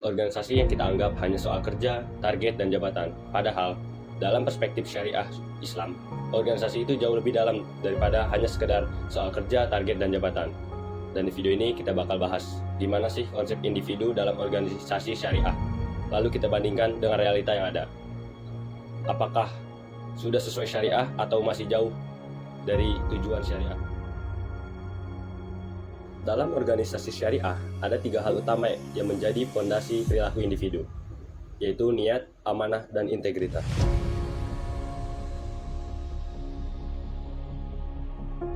organisasi yang kita anggap hanya soal kerja, target, dan jabatan. Padahal, dalam perspektif syariah Islam, organisasi itu jauh lebih dalam daripada hanya sekedar soal kerja, target, dan jabatan. Dan di video ini kita bakal bahas gimana sih konsep individu dalam organisasi syariah. Lalu kita bandingkan dengan realita yang ada. Apakah sudah sesuai syariah atau masih jauh dari tujuan syariah? Dalam organisasi syariah, ada 3 hal utama yang menjadi fondasi perilaku individu, yaitu niat, amanah, dan integritas.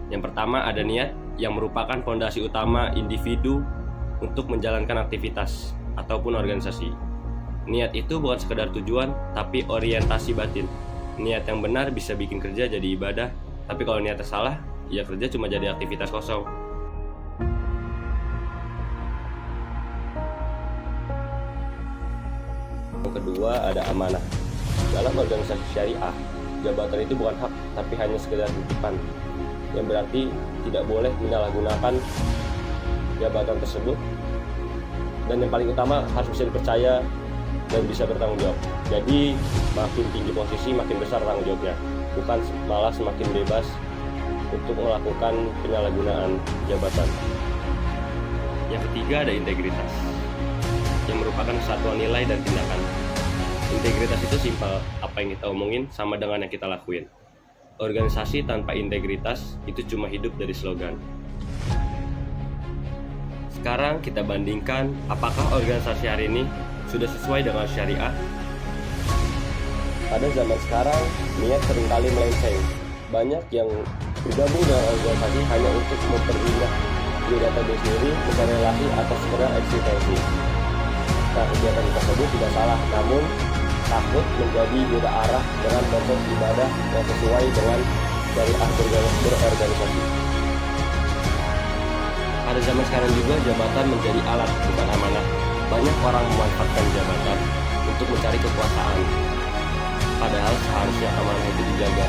Yang pertama ada niat, yang merupakan fondasi utama individu untuk menjalankan aktivitas ataupun organisasi. Niat itu bukan sekedar tujuan, tapi orientasi batin. Niat yang benar bisa bikin kerja jadi ibadah, tapi kalau niatnya salah, ya kerja cuma jadi aktivitas kosong. Yang kedua ada amanah. Dalam organisasi syariah, jabatan itu bukan hak, tapi hanya sekedar titipan, yang berarti tidak boleh menyalahgunakan jabatan tersebut. Dan yang paling utama harus bisa dipercaya dan bisa bertanggung jawab. Jadi makin tinggi posisi makin besar tanggung jawabnya, bukan malah semakin bebas untuk melakukan penyalahgunaan jabatan. Yang ketiga ada integritas, yang merupakan kesatuan nilai dan tindakan. Integritas itu simpel, apa yang kita omongin sama dengan yang kita lakuin. Organisasi tanpa integritas itu cuma hidup dari slogan. Sekarang kita bandingkan apakah organisasi hari ini sudah sesuai dengan syariah. Pada zaman sekarang, niat seringkali melenceng. Banyak yang bergabung dengan organisasi hanya untuk mempermudah diri database sendiri, mencari relasi atau sekedar eksistensi. Nah, kegiatan tersebut tidak salah, namun takut menjadi beda arah dengan konsep ibadah yang sesuai dengan syariah berorganisasi. Pada zaman sekarang juga jabatan menjadi alat, bukan amanah. Banyak orang memanfaatkan jabatan untuk mencari kekuasaan. Padahal seharusnya amanah itu dijaga,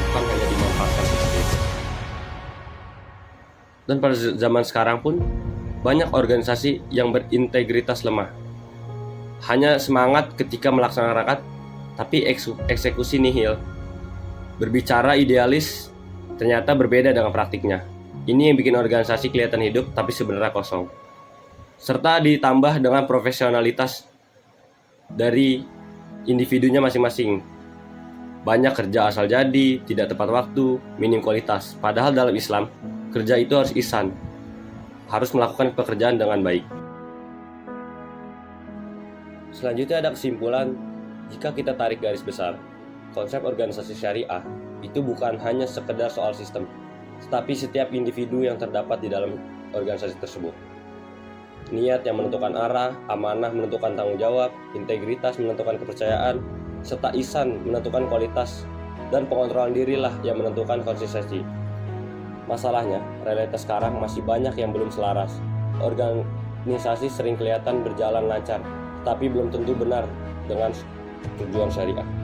bukan hanya dimanfaatkan seperti itu. Dan pada zaman sekarang pun banyak organisasi yang berintegritas lemah. Hanya semangat ketika melaksanakan rakaat, tapi eksekusi nihil. Berbicara idealis, ternyata berbeda dengan praktiknya. Ini yang bikin organisasi kelihatan hidup, tapi sebenarnya kosong. Serta ditambah dengan profesionalitas dari individunya masing-masing. Banyak kerja asal jadi, tidak tepat waktu, minim kualitas. Padahal dalam Islam, kerja itu harus ihsan, harus melakukan pekerjaan dengan baik. Selanjutnya ada kesimpulan, jika kita tarik garis besar, konsep organisasi syariah itu bukan hanya sekedar soal sistem, tetapi setiap individu yang terdapat di dalam organisasi tersebut. Niat yang menentukan arah, amanah menentukan tanggung jawab, integritas menentukan kepercayaan, serta ihsan menentukan kualitas, dan pengontrolan dirilah yang menentukan konsistensi. Masalahnya, realitas sekarang masih banyak yang belum selaras. Organisasi sering kelihatan berjalan lancar, tapi belum tentu benar dengan tujuan syariah.